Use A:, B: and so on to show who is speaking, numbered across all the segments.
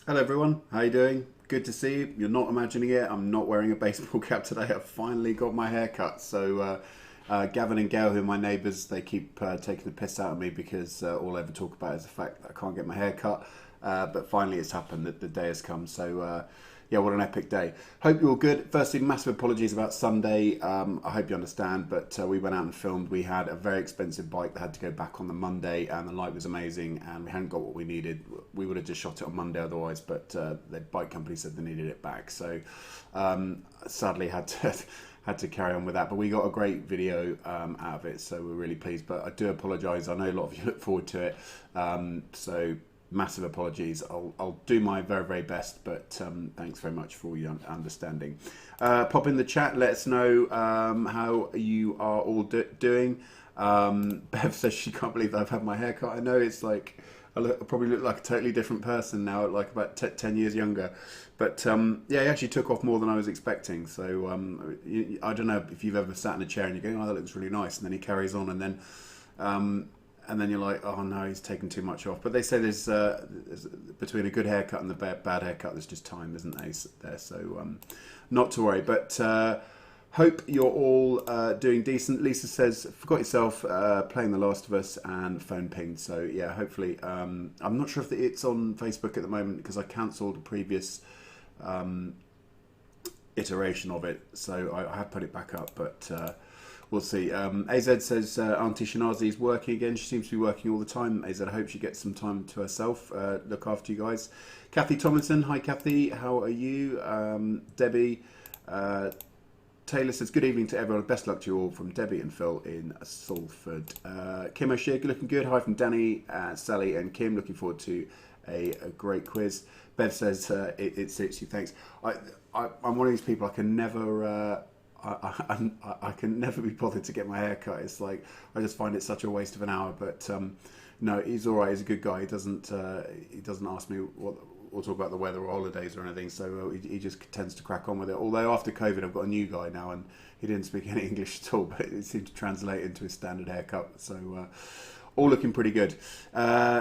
A: Hello everyone, how you doing? Good to see you. You're not imagining it. I'm not wearing a baseball cap today. I've finally got my hair cut. So Gavin and Gail, who are my neighbours, they keep taking the piss out of me because all I ever talk about is the fact that I can't get my hair cut. But finally it's happened, that the day has come. So yeah, what an epic day. Hope you're all good. Firstly, massive apologies about Sunday. I hope you understand, but we went out and filmed. We had a very expensive bike that had to go back on the Monday, and the light was amazing, and we hadn't got what we needed. We would have just shot it on Monday otherwise, but the bike company said they needed it back. So sadly had to carry on with that. But we got a great video out of it, so we're really pleased. But I do apologise. I know a lot of you look forward to it. So massive apologies. I'll do my very, very best, but thanks very much for your understanding. Pop in the chat, let us know how you are all doing. Bev says she can't believe I've had my hair cut. I know, it's like I probably look like a totally different person now, like about 10 years younger. But yeah, he actually took off more than I was expecting. So I don't know if you've ever sat in a chair and you're going, oh, that looks really nice, and then he carries on, and then you're like, oh no, he's taken too much off. But they say there's between a good haircut and the bad haircut, there's just time, isn't there? So not to worry. But hope you're all doing decent. Lisa says, forgot yourself, playing The Last of Us and phone pinged. So yeah, hopefully. I'm not sure if it's on Facebook at the moment because I cancelled a previous iteration of it. So I have put it back up, but we'll see. AZ says Auntie Shanazi is working again. She seems to be working all the time. AZ, I hope she gets some time to herself. Look after you guys. Kathy Tomlinson. Hi, Kathy. How are you? Debbie Taylor says, good evening to everyone. Best luck to you all from Debbie and Phil in Salford. Kim O'Shea, looking good. Hi from Danny, Sally and Kim. Looking forward to a great quiz. Bev says, it suits you. Thanks. I'm one of these people, I can never... I can never be bothered to get my hair cut. It's like, I just find it such a waste of an hour. But no, he's all right. He's a good guy. He doesn't ask me what or talk about the weather or holidays or anything. So he just tends to crack on with it. Although after COVID, I've got a new guy now, and he didn't speak any English at all, but it seemed to translate into his standard haircut. So all looking pretty good.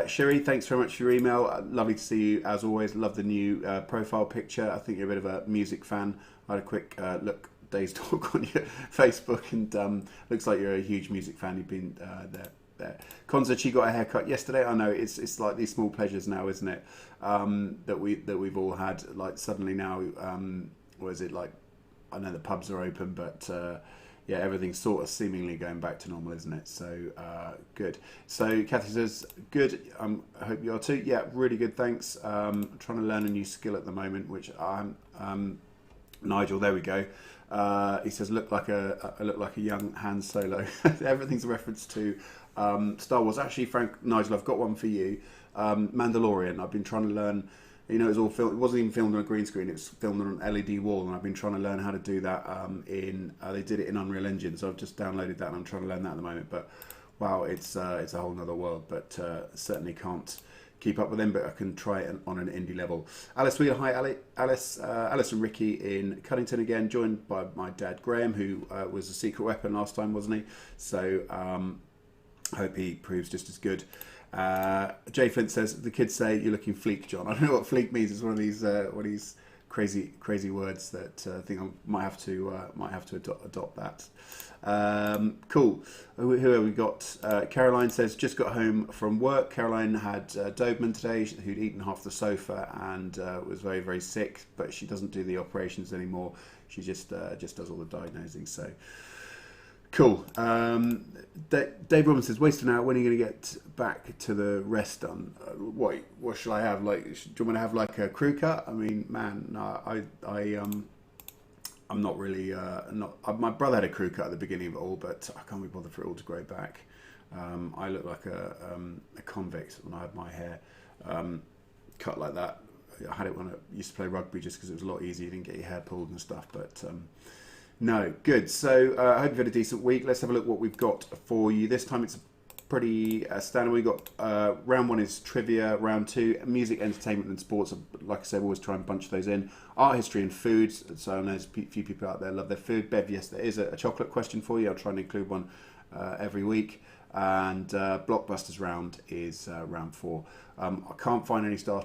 A: Sherry, thanks very much for your email. Lovely to see you as always. Love the new profile picture. I think you're a bit of a music fan. I had a quick look. Day's talk on your Facebook, and looks like you're a huge music fan. You've been there. Conza, she got a haircut yesterday. I know it's like these small pleasures now, isn't it? That we've all had. Like suddenly now, what is it like? I know the pubs are open, but yeah, everything's sort of seemingly going back to normal, isn't it? So good. So Kathy says, good. I hope you are too. Yeah, really good. Thanks. I'm trying to learn a new skill at the moment, which I'm. Nigel, there we go. He says, look like a young Han Solo. Everything's a reference to Star Wars. Actually, Frank, Nigel, I've got one for you. Mandalorian. I've been trying to learn. You know, it was all filmed. It wasn't even filmed on a green screen. It was filmed on an LED wall, and I've been trying to learn how to do that. They did it in Unreal Engine, so I've just downloaded that, and I'm trying to learn that at the moment. But wow, it's a whole nother world. But certainly can't keep up with them, but I can try it on an indie level. Alice Wheeler, hi Alice. Alice and Ricky in Cuddington again, joined by my dad Graham, who was a secret weapon last time, wasn't he? So hope he proves just as good. Jay Flint says, the kids say you're looking fleek, John. I don't know what fleek means. It's one of these crazy words that I think I might have to adopt that. Cool. Who have we got? Caroline says, just got home from work. Caroline had Doberman today, who'd eaten half the sofa and was very, very sick, but she doesn't do the operations anymore. She just does all the diagnosing. So cool. Dave Robinson says, waste an hour. When are you going to get back to the rest done? What shall I have? Like, do you want me to have like a crew cut? I mean, man, no, I'm not really, my brother had a crew cut at the beginning of it all, but I can't be bothered for it all to grow back. I look like a convict when I had my hair cut like that. I had it when I used to play rugby just because it was a lot easier. You didn't get your hair pulled and stuff, but no, good. So I hope you've had a decent week. Let's have a look what we've got for you. This time it's pretty standard. We've got round one is trivia, round two, music, entertainment and sports. Like I said, we always try and bunch those in. Art, history and food. So I know there's a few people out there love their food. Bev, yes, there is a chocolate question for you. I'll try and include one every week. and Blockbusters round is round 4. I can't find any Star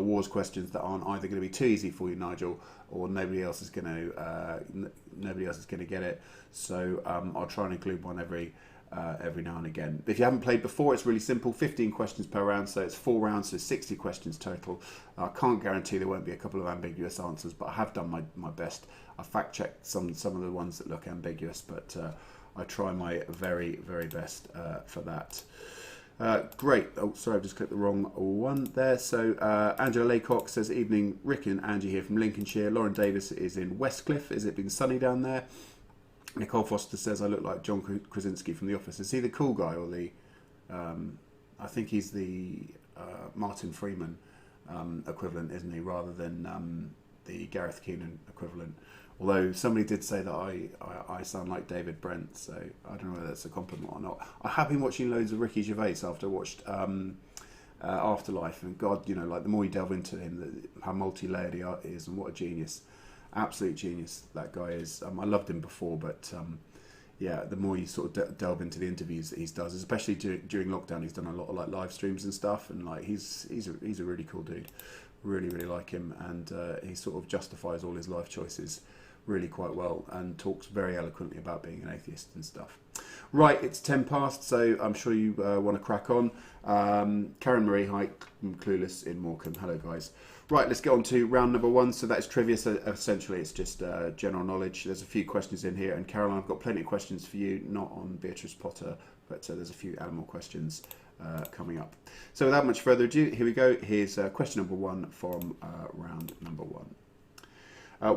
A: Wars questions that aren't either going to be too easy for you, Nigel, or nobody else is going to get it. So I'll try and include one every now and again. If you haven't played before, it's really simple. 15 questions per round, so it's 4 rounds, so 60 questions total. I can't guarantee there won't be a couple of ambiguous answers, but I have done my best. I fact checked some of the ones that look ambiguous, but I try my very, very best for that. Great. Oh, sorry, I've just clicked the wrong one there. So Angela Laycock says, evening, Rick and Angie here from Lincolnshire. Lauren Davis is in Westcliff. Has it been sunny down there? Nicole Foster says, I look like John Krasinski from The Office. Is he the cool guy or the... I think he's the Martin Freeman equivalent, isn't he? Rather than the Gareth Keenan equivalent. Although somebody did say that I sound like David Brent, so I don't know whether that's a compliment or not. I have been watching loads of Ricky Gervais after I watched Afterlife, and God, like the more you delve into him, how multi-layered he is, and what a genius. Absolute genius that guy is. I loved him before, but yeah, the more you sort of delve into the interviews that he does, especially during lockdown, he's done a lot of like live streams and stuff, and like he's a really cool dude. Really, really like him, and he sort of justifies all his life choices really quite well, and talks very eloquently about being an atheist and stuff. Right, it's 10 past, so I'm sure you want to crack on. Karen Marie, hi, I'm Clueless in Morecambe. Hello, guys. Right, let's get on to round number 1. So that's trivia. So essentially, it's just general knowledge. There's a few questions in here, and Caroline, I've got plenty of questions for you, not on Beatrice Potter, but there's a few animal questions coming up. So without much further ado, here we go. Here's question number 1 from round number 1.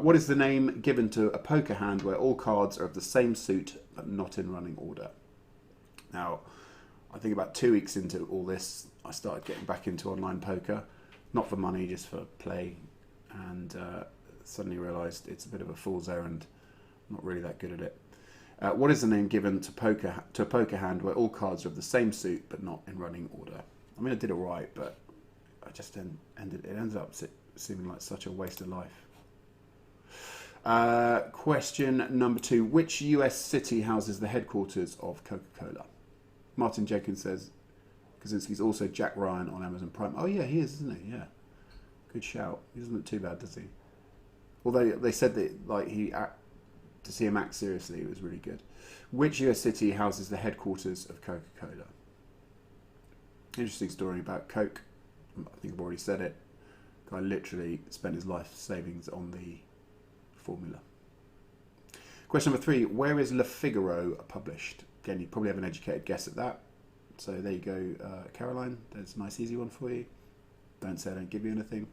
A: What is the name given to a poker hand where all cards are of the same suit but not in running order? Now, I think about 2 weeks into all this, I started getting back into online poker. Not for money, just for play, and suddenly realised it's a bit of a fool's errand. I'm not really that good at it. What is the name given to a poker hand where all cards are of the same suit but not in running order? I mean, I did it right, but I just ended up seeming like such a waste of life. Question number 2. Which US city houses the headquarters of Coca-Cola? Martin Jenkins says Kaczynski's also Jack Ryan on Amazon Prime. Oh yeah, he is, isn't he? Yeah. Good shout. He doesn't look too bad, does he? Although they said that to see him act seriously, it was really good. Which US city houses the headquarters of Coca-Cola? Interesting story about Coke. I think I've already said it. Guy literally spent his life savings on the formula. Question number 3. Where is Le Figaro published? Again, you probably have an educated guess at that. So there you go, Caroline. There's a nice easy one for you. Don't say I don't give you anything.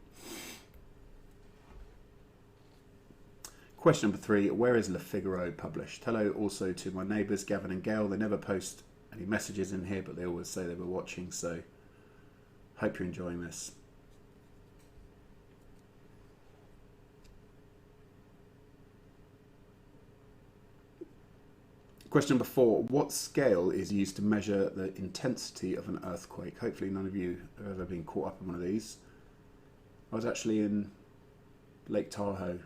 A: Question number 3. Where is Le Figaro published? Hello also to my neighbours, Gavin and Gail. They never post any messages in here, but they always say they were watching. So hope you're enjoying this. Question number 4. What scale is used to measure the intensity of an earthquake? Hopefully none of you have ever been caught up in one of these. I was actually in Lake Tahoe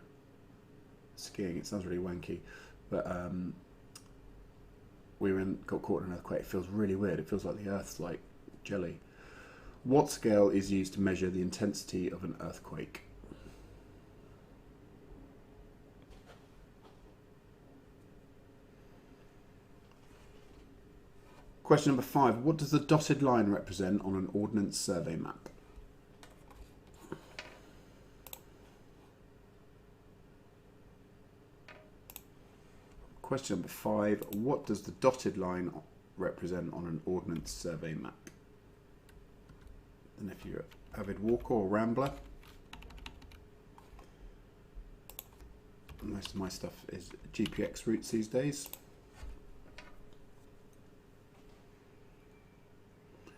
A: skiing. It sounds really wanky, but got caught in an earthquake. It feels really weird. It feels like the earth's like jelly. What scale is used to measure the intensity of an earthquake? Question number 5. What does the dotted line represent on an ordnance survey map? Question number 5. What does the dotted line represent on an ordnance survey map? And if you're an avid walker or rambler, most of my stuff is GPX routes these days.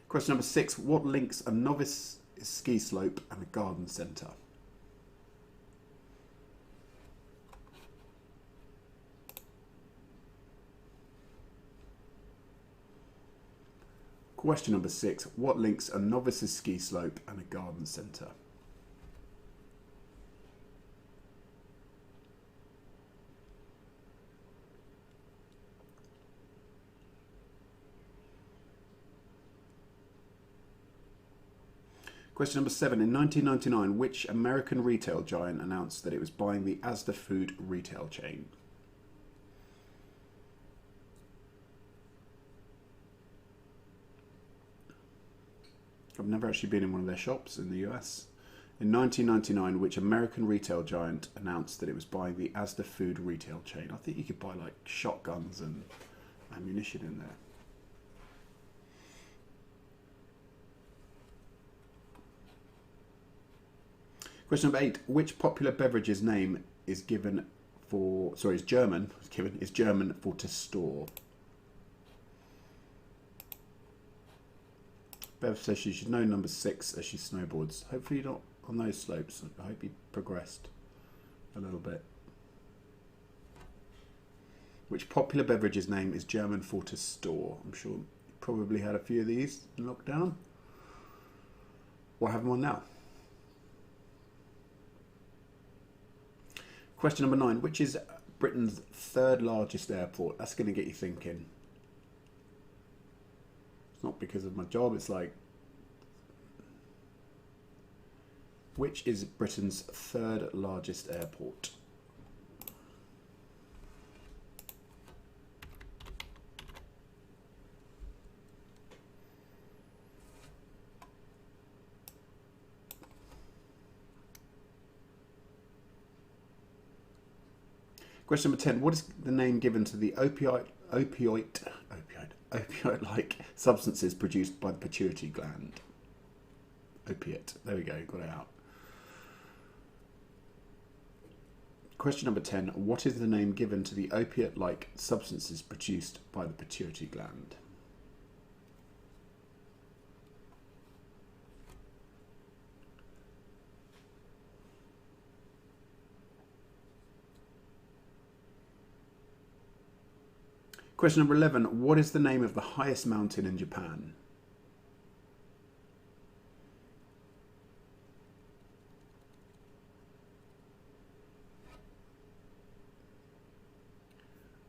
A: Question number 6. What links a novice ski slope and a garden centre? Question number 6. What links a novice's ski slope and a garden centre? Question number 7. In 1999, which American retail giant announced that it was buying the Asda food retail chain? I've never actually been in one of their shops in the US. In 1999, which American retail giant announced that it was buying the Asda food retail chain? I think you could buy like shotguns and ammunition in there. Question number 8. Which popular beverage's name is German for to store? Bev says she should know number 6 as she snowboards. Hopefully you're not on those slopes. I hope you progressed a little bit. Which popular beverage's name is German for to store? I'm sure you probably had a few of these in lockdown. Or have them on now. Question number 9. Which is Britain's 3rd largest airport? That's going to get you thinking. It's not because of my job, it's like, which is Britain's 3rd largest airport? Question number 10. What is the name given to the opioid-like substances produced by the pituitary gland? Opiate. There we go, got it out. Question number 10. What is the name given to the opiate-like substances produced by the pituitary gland? Question number 11. What is the name of the highest mountain in Japan?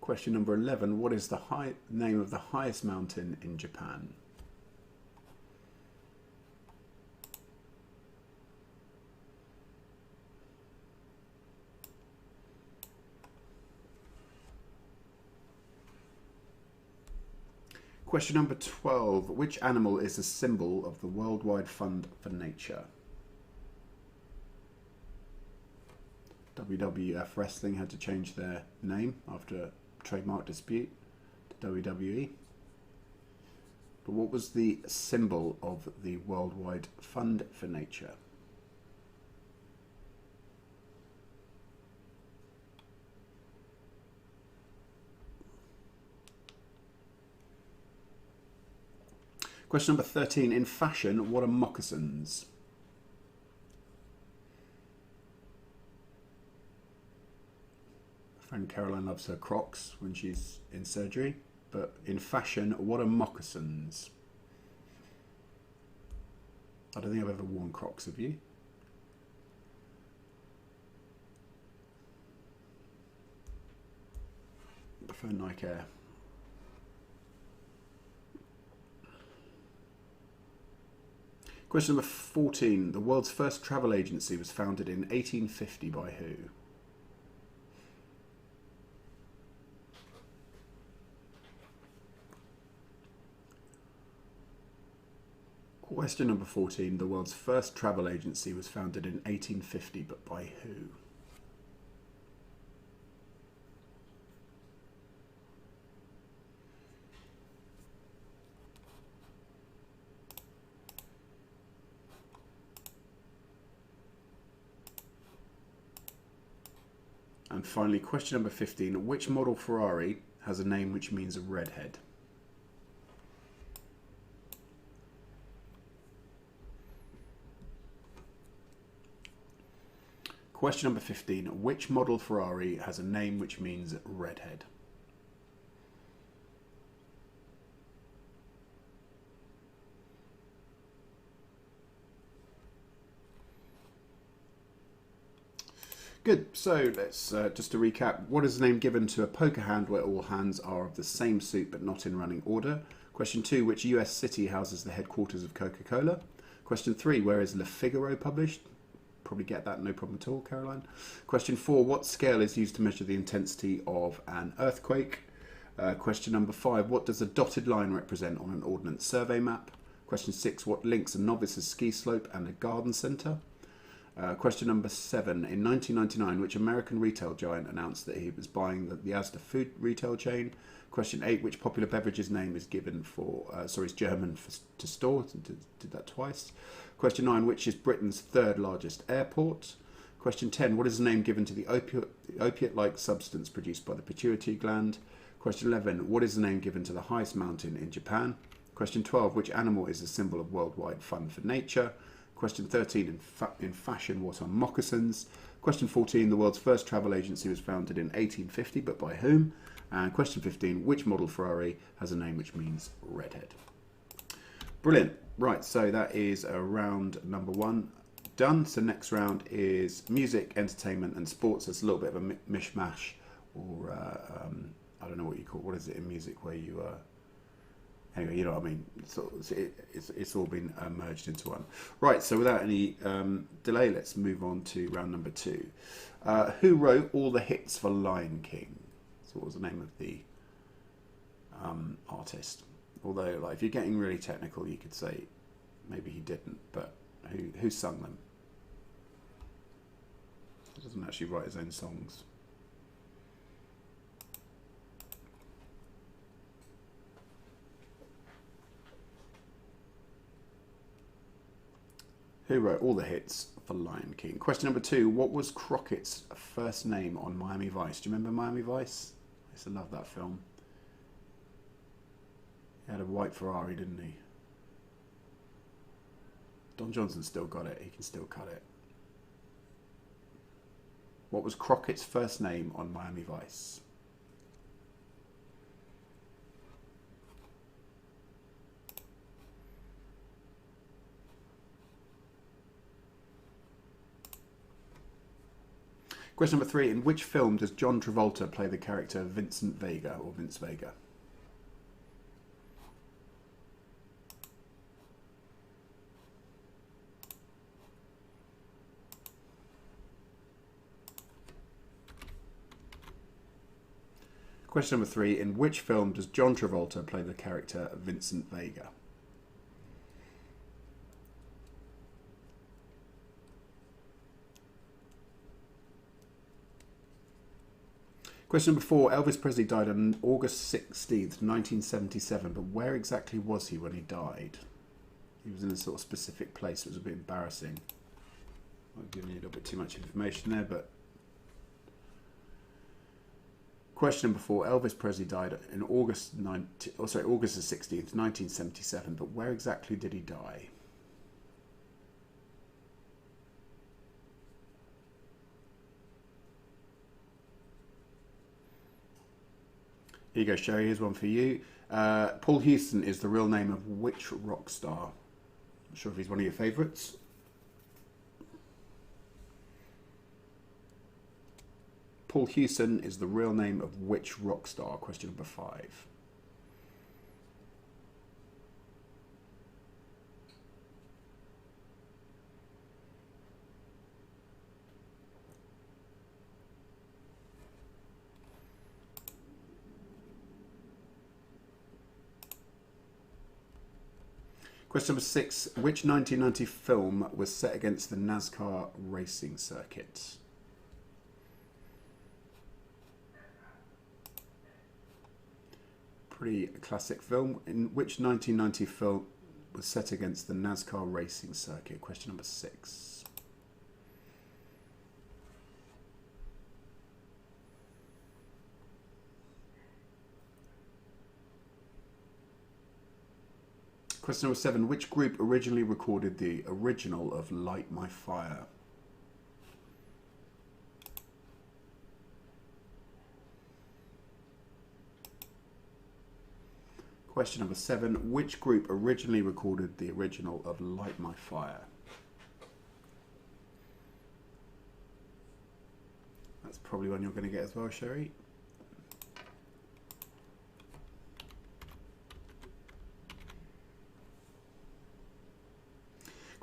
A: Question number 11. What is the name of the highest mountain in Japan? Question number 12. Which animal is the symbol of the Worldwide Fund for Nature? WWF Wrestling had to change their name after a trademark dispute to WWE. But what was the symbol of the Worldwide Fund for Nature? Question number 13. In fashion, what are moccasins? My friend Caroline loves her Crocs when she's in surgery. But in fashion, what are moccasins? I don't think I've ever worn Crocs, have you? I prefer Nike Air. Question number 14. The world's first travel agency was founded in 1850 by who? Question number 14. The world's first travel agency was founded in 1850, but by who? And finally, question number 15. Which model Ferrari has a name which means a redhead? Question number 15. Which model Ferrari has a name which means redhead? Good, so let's just to recap. What is the name given to a poker hand where all hands are of the same suit but not in running order? Question 2, which US city houses the headquarters of Coca-Cola? Question 3, where is Le Figaro published? Probably get that, no problem at all, Caroline. Question 4, what scale is used to measure the intensity of an earthquake? Question number 5, what does a dotted line represent on an ordnance survey map? Question 6, what links a novice's ski slope and a garden centre? Question number 7, in 1999, which American retail giant announced that he was buying the Asda food retail chain? Question 8, which popular beverage's name is given for, is German for to store, did that twice. Question 9, which is Britain's third largest airport? Question 10, what is the name given to the opiate-like substance produced by the pituitary gland? Question 11, what is the name given to the highest mountain in Japan? Question 12, which animal is a symbol of worldwide fun for nature? Question 13, in fashion, what are moccasins? Question 14, the world's first travel agency was founded in 1850, but by whom? And question 15, which model Ferrari has a name which means redhead? Brilliant. Right, so that is round number 1 done. So next round is music, entertainment and sports. It's a little bit of a mishmash, or I don't know what you call it. What is it in music where you... Anyway, you know what I mean. It's all been merged into one. Right, so without any delay, let's move on to round number 2. Who wrote all the hits for Lion King? So what was the name of the artist? Although, like, if you're getting really technical, you could say maybe he didn't, but who sung them? He doesn't actually write his own songs. Who wrote all the hits for Lion King? Question number 2. What was Crockett's first name on Miami Vice? Do you remember Miami Vice? I used to love that film. He had a white Ferrari, didn't he? Don Johnson still got it. He can still cut it. What was Crockett's first name on Miami Vice? Question number 3. In which film does John Travolta play the character Vincent Vega, or Vince Vega? Question number 3. In which film does John Travolta play the character Vincent Vega? Question number 4. Elvis Presley died on August 16th, 1977, but where exactly was he when he died? He was in a sort of specific place. It was a bit embarrassing. I've given you a little bit too much information there, but... Question number 4. Elvis Presley died in August the 16th, 1977, but where exactly did he die? Here you go, Sherry. Here's one for you. Paul Houston is the real name of which rock star? Not sure if he's one of your favourites. Paul Houston is the real name of which rock star? Question number 5. Question number 6. Which 1990 film was set against the NASCAR racing circuit? Pretty classic film. In which 1990 film was set against the NASCAR racing circuit? Question number 6. Question number 7. Which group originally recorded the original of Light My Fire? Question number 7. Which group originally recorded the original of Light My Fire? That's probably one you're going to get as well, Sherry.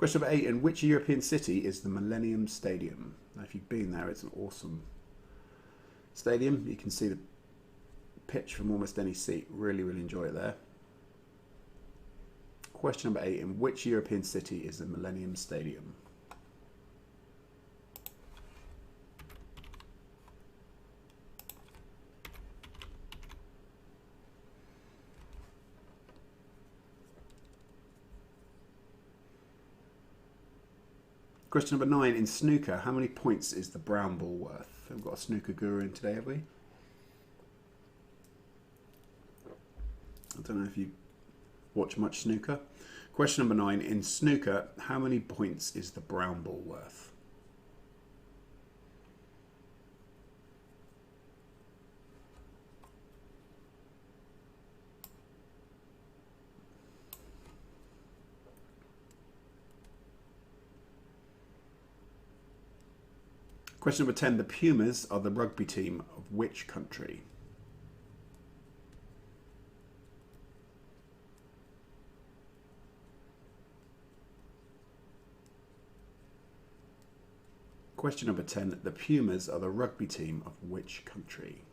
A: Question number 8. In which European city is the Millennium Stadium? Now, if you've been there, it's an awesome stadium. You can see the pitch from almost any seat. Really, really enjoy it there. Question number 8. In which European city is the Millennium Stadium? Question number 9. In snooker, how many points is the brown ball worth? We've got a snooker guru in today, have we? I don't know if you watch much snooker. Question number 9. In snooker, how many points is the brown ball worth? Question number 10. The Pumas are the rugby team of which country? Question number 10. The Pumas are the rugby team of which country?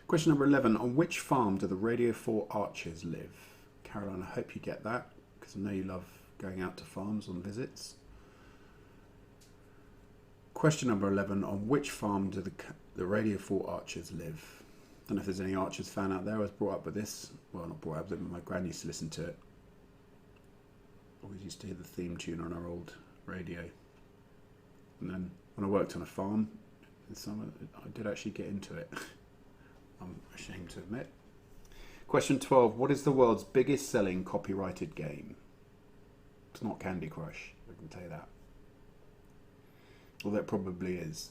A: Question number 11. On which farm do the Radio 4 archers live? Caroline, I hope you get that, because I know you love going out to farms on visits. Question number 11. On which farm do the Radio 4 archers live? I don't know if there's any Archers fan out there. I was brought up with this. Well, not brought up, but my gran used to listen to it. Always used to hear the theme tune on our old radio. And then when I worked on a farm in summer, I did actually get into it. I'm ashamed to admit. Question 12. What is the world's biggest selling copyrighted game? It's not Candy Crush, I can tell you that. Although it probably is.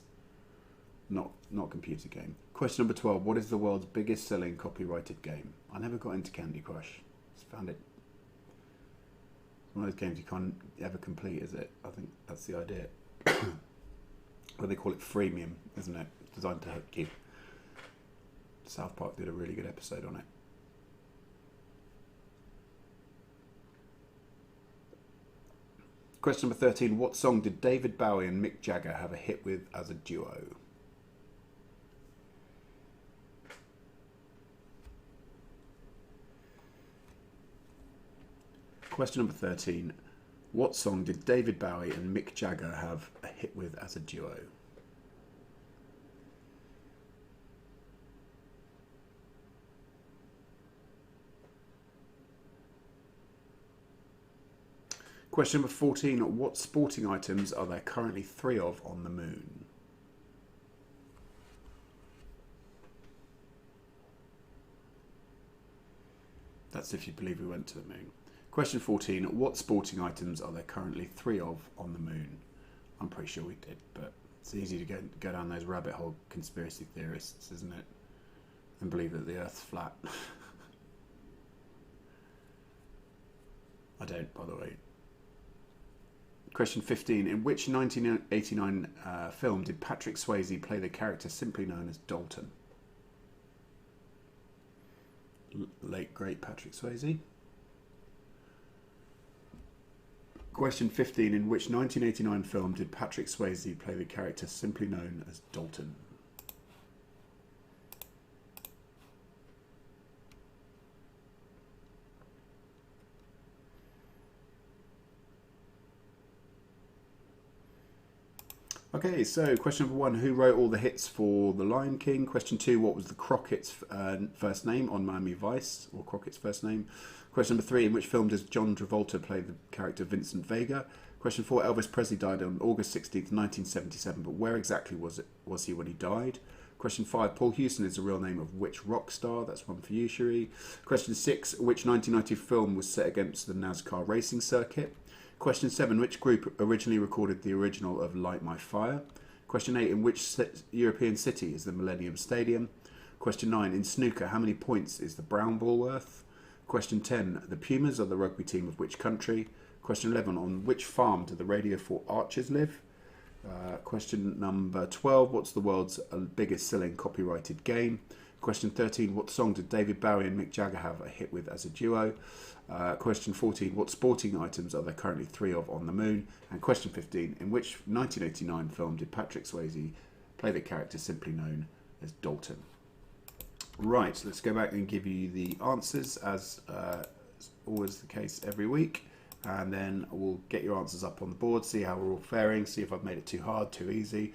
A: Not computer game. Question number 12. What is the world's biggest selling copyrighted game? I never got into Candy Crush. Just found it. It's one of those games you can't ever complete, is it? I think that's the idea. Well, they call it freemium, isn't it? Designed to hook you. South Park did a really good episode on it. Question number 13. What song did David Bowie and Mick Jagger have a hit with as a duo? Question number 13. What song did David Bowie and Mick Jagger have a hit with as a duo? Question number 14. What sporting items are there currently 3 of on the moon? That's if you believe we went to the moon. Question 14. What sporting items are there currently 3 of on the moon? I'm pretty sure we did, but it's easy to go down those rabbit hole conspiracy theorists, isn't it? And believe that the Earth's flat. I don't, by the way. Question 15. In which 1989 film did Patrick Swayze play the character simply known as Dalton? Late, great Patrick Swayze. Question 15. In which 1989 film did Patrick Swayze play the character simply known as Dalton? Okay, so question number 1, who wrote all the hits for The Lion King? Question 2, what was the Crockett's first name on Miami Vice, or Crockett's first name? Question number 3, in which film does John Travolta play the character Vincent Vega? Question 4, Elvis Presley died on August 16th, 1977, but where exactly was he when he died? Question 5, Paul Houston is the real name of which rock star? That's one for you, Cherie. Question 6, which 1990 film was set against the NASCAR racing circuit? Question 7, which group originally recorded the original of Light My Fire? Question 8, in which European city is the Millennium Stadium? Question 9, in snooker, how many points is the brown ball worth? Question 10, the Pumas are the rugby team of which country? Question 11, on which farm do the Radio 4 archers live? Question number 12, what's the world's biggest selling copyrighted game? Question 13, what song did David Bowie and Mick Jagger have a hit with as a duo? Question 14, what sporting items are there currently 3 of on the moon? And question 15, in which 1989 film did Patrick Swayze play the character simply known as Dalton? Right, let's go back and give you the answers as always the case every week. And then we'll get your answers up on the board, see how we're all faring, see if I've made it too hard, too easy.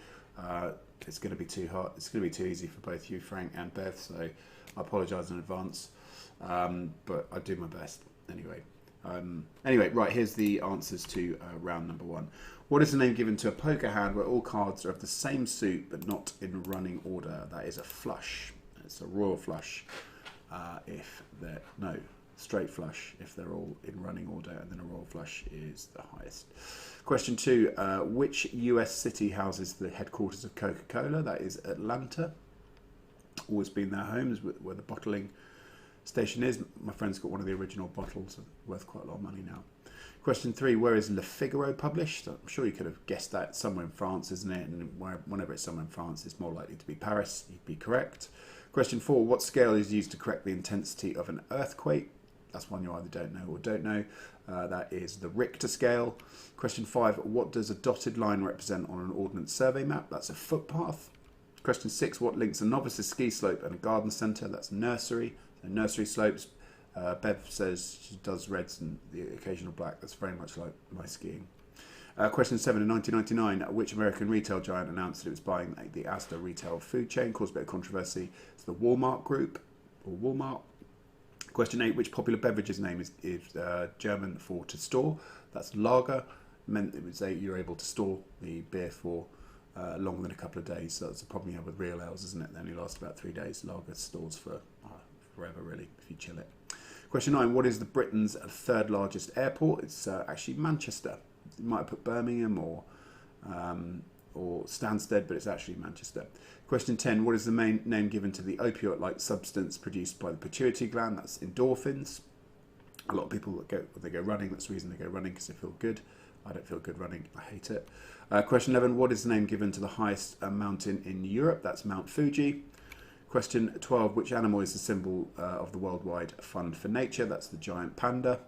A: It's going to be too hard. It's going to be too easy for both you, Frank and Beth, so I apologise in advance. But I do my best anyway. Anyway, right, here's the answers to round number 1. What is the name given to a poker hand where all cards are of the same suit but not in running order? That is a flush. It's a royal flush if they're... No. Straight flush if they're all in running order, and then a royal flush is the highest. Question 2, which US city houses the headquarters of Coca-Cola? That is Atlanta. Always been their homes, where the bottling station is. My friend's got one of the original bottles, worth quite a lot of money now. Question 3, where is Le Figaro published? I'm sure you could have guessed that. Somewhere in France, isn't it? And whenever it's somewhere in France, it's more likely to be Paris. You'd be correct. Question 4, what scale is used to correct the intensity of an earthquake? That's one you either don't know or don't know. That is the Richter scale. Question 5, what does a dotted line represent on an ordnance survey map? That's a footpath. Question 6, what links a novice's ski slope and a garden centre? That's nursery. So nursery slopes. Bev says she does reds and the occasional black. That's very much like my skiing. Question 7, in 1999, which American retail giant announced that it was buying the Asda retail food chain? Caused a bit of controversy. It's the Walmart Group, or Walmart. Question 8, which popular beverage's name is German for to store? That's lager. Meant it was you're able to store the beer for longer than a couple of days. So that's the problem you have with real ales, isn't it? They only last about 3 days. Lager stores for forever, really, if you chill it. Question 9, what is the Britain's third largest airport? It's actually Manchester. You might have put Birmingham or Stansted, but it's actually Manchester. Question 10, what is the main name given to the opioid-like substance produced by the pituitary gland? That's endorphins. A lot of people that they go running, that's the reason they go running, because they feel good. I don't feel good running, I hate it. Question 11, what is the name given to the highest mountain in Europe? That's Mount Fuji. Question 12, which animal is the symbol of the Worldwide Fund for Nature? That's the giant panda.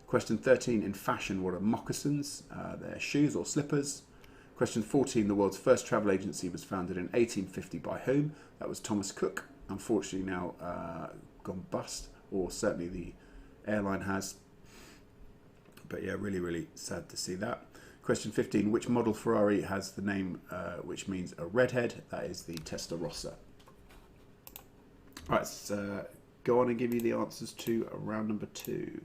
A: Question 13, in fashion, what are moccasins? They're shoes or slippers. Question 14, the world's first travel agency was founded in 1850 by whom? That was Thomas Cook. Unfortunately now gone bust, or certainly the airline has. But yeah, really, really sad to see that. Question 15, which model Ferrari has the name which means a redhead? That is the Testarossa. Right, let's go on and give you the answers to round number 2.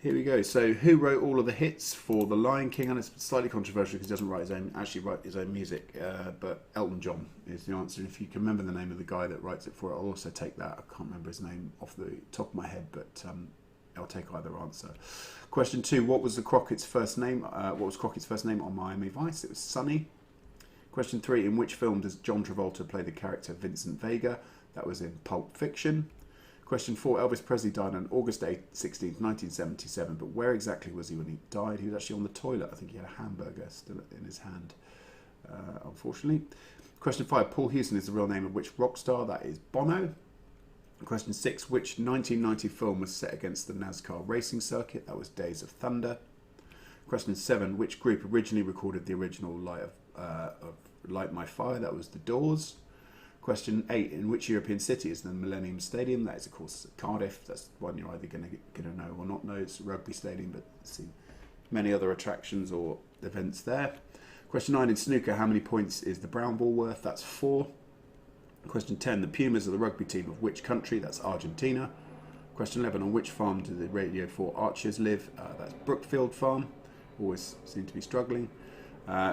A: Here we go. So, who wrote all of the hits for The Lion King? And it's slightly controversial because he doesn't write his own music. But Elton John is the answer. And if you can remember the name of the guy that writes it for it, I'll also take that. I can't remember his name off the top of my head, but I'll take either answer. Question 2: what was Crockett's first name? What was Crockett's first name on Miami Vice? It was Sonny. Question 3: in which film does John Travolta play the character Vincent Vega? That was in Pulp Fiction. Question 4, Elvis Presley died on August 16th, 1977, but where exactly was he when he died? He was actually on the toilet. I think he had a hamburger still in his hand, unfortunately. Question 5, Paul Houston is the real name of which rock star? That is Bono. Question 6, which 1990 film was set against the NASCAR racing circuit? That was Days of Thunder. Question 7, which group originally recorded the original Light My Fire? That was The Doors. Question 8, in which European city is the Millennium Stadium? That is, of course, Cardiff. That's one you're either going to know or not know. It's a rugby stadium, but see many other attractions or events there. Question 9, in snooker, how many points is the brown ball worth? That's 4. Question 10, the Pumas are the rugby team of which country? That's Argentina. Question 11, on which farm do the Radio 4 archers live? That's Brookfield Farm. Always seem to be struggling.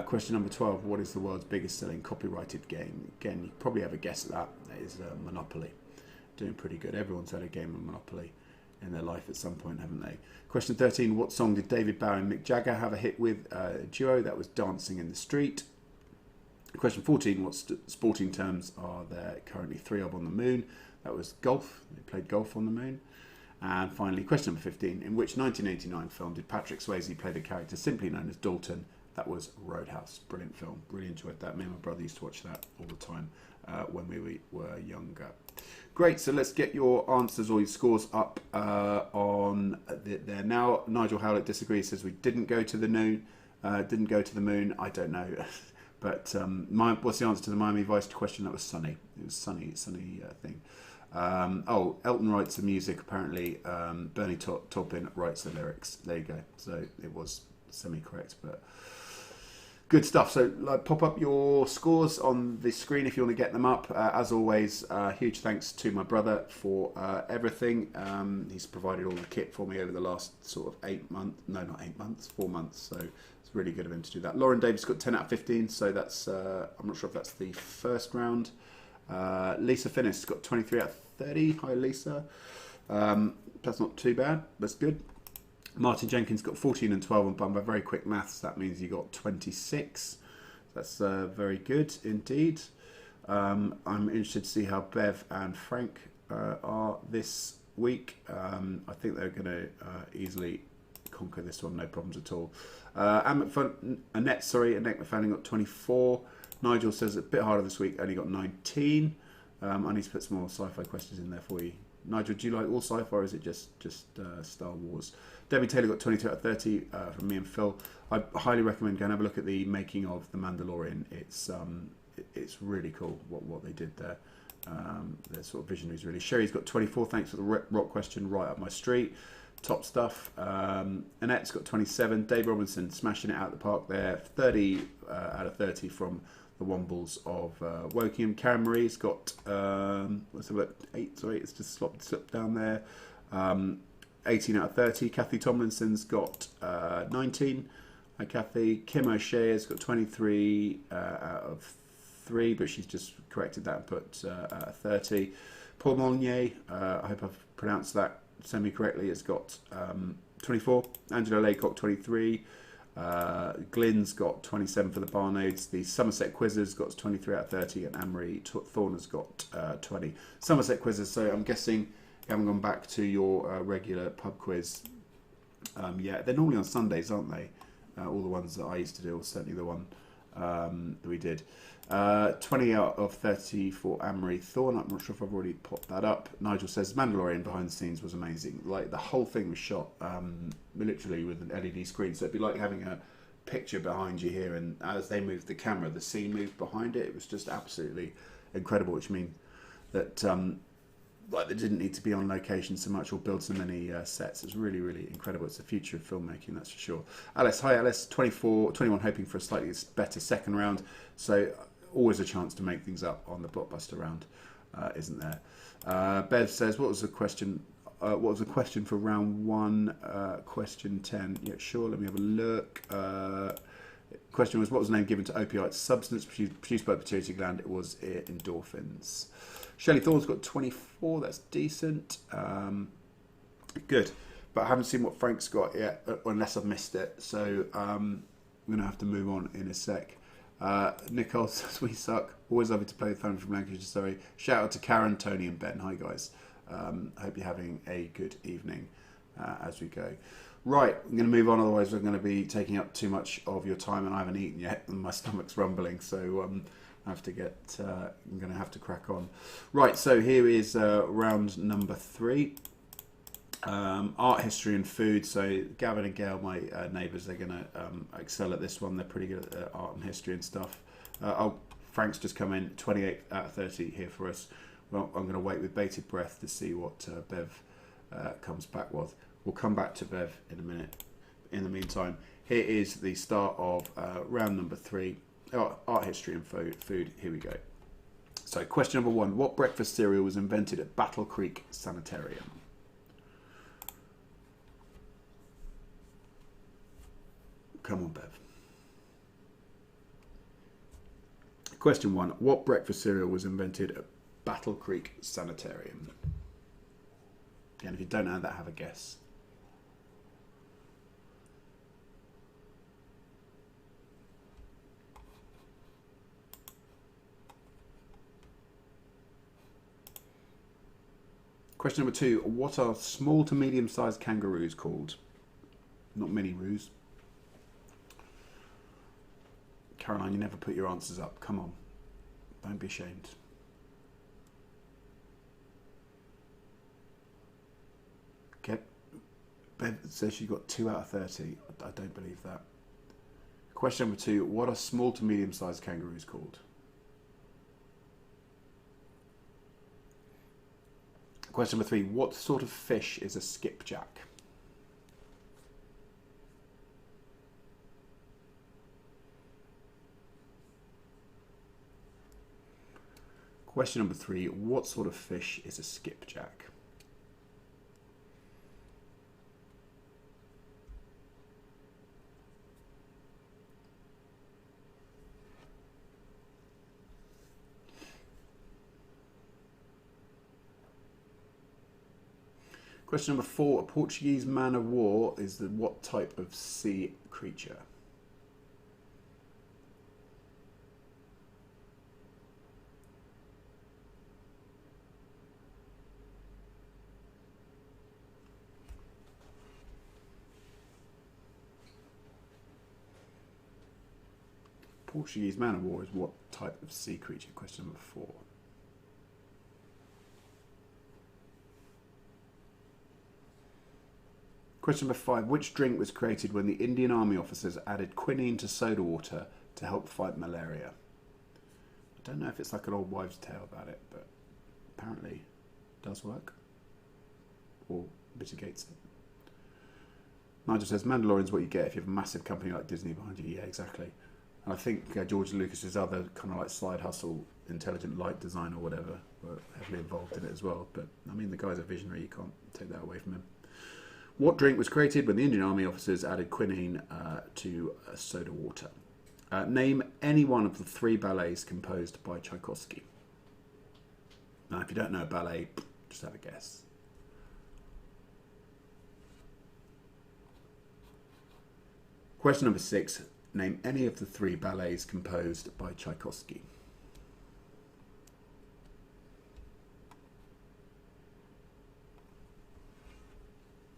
A: Question number 12, what is the world's biggest selling copyrighted game? Again, you probably have a guess at that. That is Monopoly. Doing pretty good. Everyone's had a game of Monopoly in their life at some point, haven't they? Question 13, what song did David Bowie and Mick Jagger have a hit with? A duo. That was Dancing in the Street. Question 14, what sporting terms are there currently 3 of on the moon? That was golf. They played golf on the moon. And finally, question number 15. In which 1989 film did Patrick Swayze play the character simply known as Dalton? That was Roadhouse. Brilliant film. Really enjoyed that. Me and my brother used to watch that all the time when we were younger. Great. So let's get your answers or your scores up on there now. Nigel Howlett disagrees. Says we didn't go to the moon. Didn't go to the moon. I don't know. But what's the answer to the Miami Vice question? That was sunny. It was sunny thing. Elton writes the music. Apparently, Bernie Taupin writes the lyrics. There you go. So it was semi-correct, but good stuff. So pop up your scores on the screen if you want to get them up. As always, huge thanks to my brother for everything. He's provided all the kit for me over the last sort of 8 months. No, not 8 months, 4 months. So it's really good of him to do that. Lauren Davis got 10 out of 15. So that's, I'm not sure if that's the first round. Lisa Finnis got 23 out of 30. Hi, Lisa. That's not too bad. That's good. Martin Jenkins got 14 and 12 on Bumba. Very quick maths. That means you got 26. That's very good indeed. I'm interested to see how Bev and Frank are this week. I think they're going to easily conquer this one. No problems at all. Annette McFadden got 24. Nigel says it's a bit harder this week. Only got 19. I need to put some more sci-fi questions in there for you. Nigel, do you like all sci-fi or is it just Star Wars? Debbie Taylor got 22 out of 30 from me and Phil. I highly recommend going and have a look at the making of The Mandalorian. It's really cool what they did there. They're sort of visionaries, really. Sherry's got 24. Thanks for the rock question, right up my street. Top stuff. Annette's got 27. Dave Robinson smashing it out of the park there. 30 out of 30 from the Wombles of Wokingham. Karen Marie's got 8. Sorry, it's just slipped down there. 18 out of 30. Kathy Tomlinson's got 19. Hi, Kathy. Kim O'Shea has got 23 out of 3, but she's just corrected that and put 30. Paul Molyneux, I hope I've pronounced that semi-correctly, has got 24. Angela Laycock, 23. Glyn's got 27 for the Barnades. The Somerset Quizzers got 23 out of 30, and Anne-Marie Thorne has got 20. Somerset Quizzers, so I'm guessing you haven't gone back to your regular pub quiz. Yeah, they're normally on Sundays, aren't they? All the ones that I used to do, or certainly the one that we did. 20 out of 30 for Anne-Marie Thorne. I'm not sure if I've already popped that up. Nigel says Mandalorian behind the scenes was amazing. Like the whole thing was shot literally with an LED screen, so it'd be like having a picture behind you here, and as they moved the camera, the scene moved behind it. It was just absolutely incredible, which means that like they didn't need to be on location so much or build so many sets. It's really, really incredible. It's the future of filmmaking, that's for sure. Alice, hi Alice, 21 hoping for a slightly better second round. So always a chance to make things up on the blockbuster round, isn't there? Bev says, what was the question? What was the question for round 1? Question 10. Yeah, sure. Let me have a look. Question was, what was the name given to opioid substance produced by the pituitary gland? It was endorphins. Shelley Thorne's got 24. That's decent. Good. But I haven't seen what Frank's got yet, unless I've missed it. So I'm going to have to move on in a sec. Nicole says, we suck. Always love it to play with family from Lancashire. Sorry. Shout out to Karen, Tony and Ben. Hi, guys. Hope you're having a good evening as we go. Right, I'm going to move on, otherwise we're going to be taking up too much of your time, and I haven't eaten yet, and my stomach's rumbling, so I have to I'm going to have to crack on. Right, so here is round number 3. Art, history and food. So Gavin and Gail, my neighbours, they're going to excel at this one. They're pretty good at art and history and stuff. Frank's just come in, 28 out of 30 here for us. Well, I'm going to wait with bated breath to see what Bev comes back with. We'll come back to Bev in a minute. In the meantime, here is the start of round number 3, art, history and food. Here we go. So question number 1, what breakfast cereal was invented at Battle Creek Sanitarium? Come on, Bev. Question 1, what breakfast cereal was invented at Battle Creek Sanitarium? And if you don't know that, have a guess. Question number 2. What are small to medium-sized kangaroos called? Not mini-roos. Caroline, you never put your answers up. Come on. Don't be ashamed. Okay. Bev says she got 2 out of 30. I don't believe that. Question number 2. What are small to medium-sized kangaroos called? Question number 3. What sort of fish is a skipjack? Question number 3. What sort of fish is a skipjack? Question number 4. A Portuguese man of war is what type of sea creature? Portuguese man of war is what type of sea creature? Question number 4. Question number 5. Which drink was created when the Indian Army officers added quinine to soda water to help fight malaria? I don't know if it's like an old wives' tale about it, but apparently it does work. Or mitigates it. Nigel says, Mandalorian's what you get if you have a massive company like Disney behind you. Yeah, exactly. And I think George Lucas's other kind of like side hustle, Intelligent Light Design or whatever, were heavily involved in it as well. But I mean, the guy's a visionary. You can't take that away from him. What drink was created when the Indian Army officers added quinine to soda water? Name any one of the 3 ballets composed by Tchaikovsky. Now, if you don't know a ballet, just have a guess. Question number 6. Name any of the 3 ballets composed by Tchaikovsky.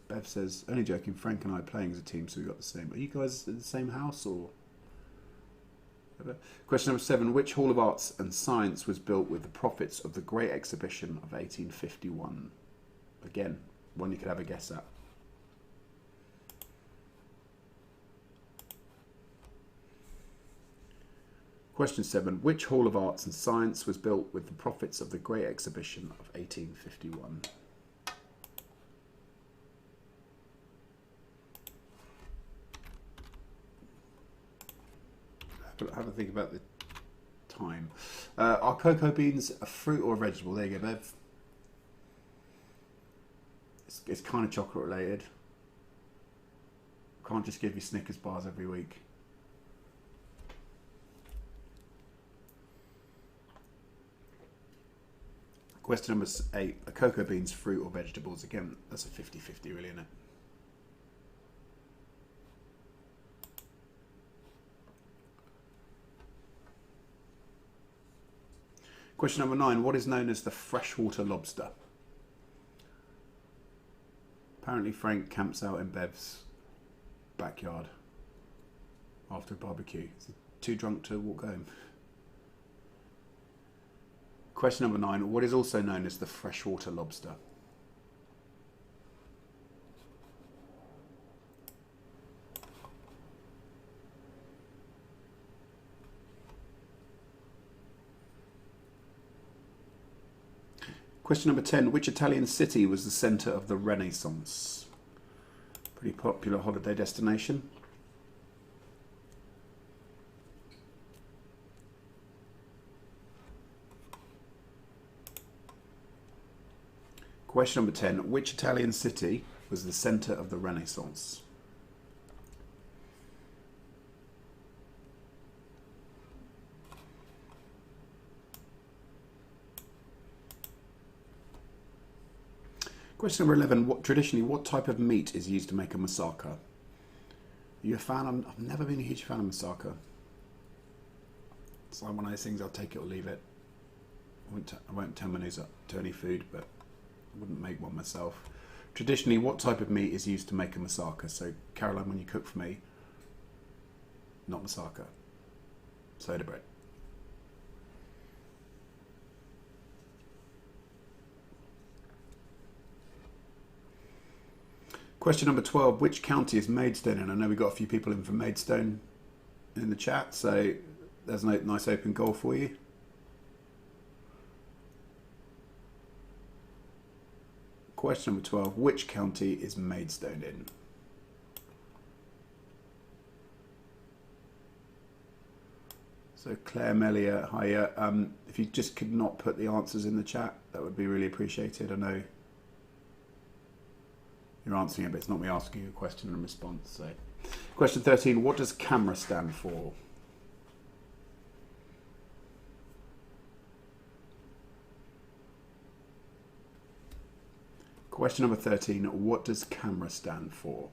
A: Bev says, only joking, Frank and I are playing as a team, so we got the same. Are you guys in the same house or? Question number 7. Which Hall of Arts and Science was built with the profits of the Great Exhibition of 1851? Again, one you could have a guess at. Question 7. Which Hall of Arts and Science was built with the profits of the Great Exhibition of 1851? Have a think about the time. Are cocoa beans a fruit or a vegetable? There you go, Bev. It's kind of chocolate related. Can't just give you Snickers bars every week. Question number 8. Are cocoa beans fruit or vegetables? Again, that's a 50-50 really, isn't it? Question number 9. What is known as the freshwater lobster? Apparently Frank camps out in Bev's backyard after a barbecue. Is he too drunk to walk home? Question number 9. What is also known as the freshwater lobster? Question number 10. Which Italian city was the centre of the Renaissance? Pretty popular holiday destination. Question number 10. Which Italian city was the centre of the Renaissance? Question number 11. Traditionally, what type of meat is used to make a moussaka? Are you a fan? I've never been a huge fan of moussaka. It's like one of those things, I'll take it or leave it. I won't turn my nose up to any food, but wouldn't make one myself. Traditionally, what type of meat is used to make a moussaka? So, Caroline, when you cook for me, not moussaka, soda bread. Question number 12. Which county is Maidstone in? I know we've got a few people in from Maidstone in the chat, so there's a nice open goal for you. Question number 12. Which county is Maidstone in? So Claire Mellier, hiya. If you just could not put the answers in the chat, that would be really appreciated. I know you're answering it, but it's not me asking you a question and response. So, question 13, what does CAMRA stand for? Question number 13, what does CAMRA stand for?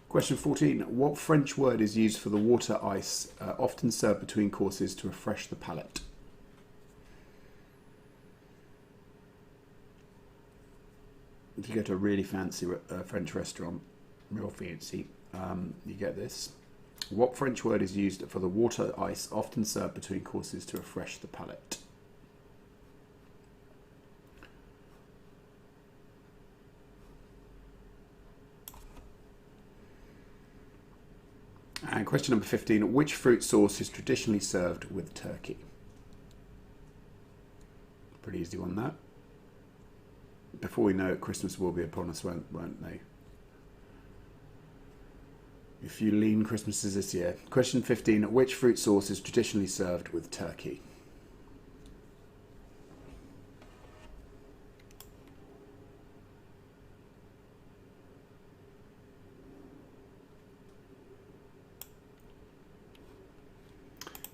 A: Question 14. What French word is used for the water ice often served between courses to refresh the palate? If you go to a really fancy French restaurant, real fancy, you get this. What French word is used for the water ice often served between courses to refresh the palate? And question number 15, which fruit sauce is traditionally served with turkey? Pretty easy one, that. Before we know it, Christmas will be upon us, won't they? A few lean Christmases this year. Question 15, which fruit sauce is traditionally served with turkey?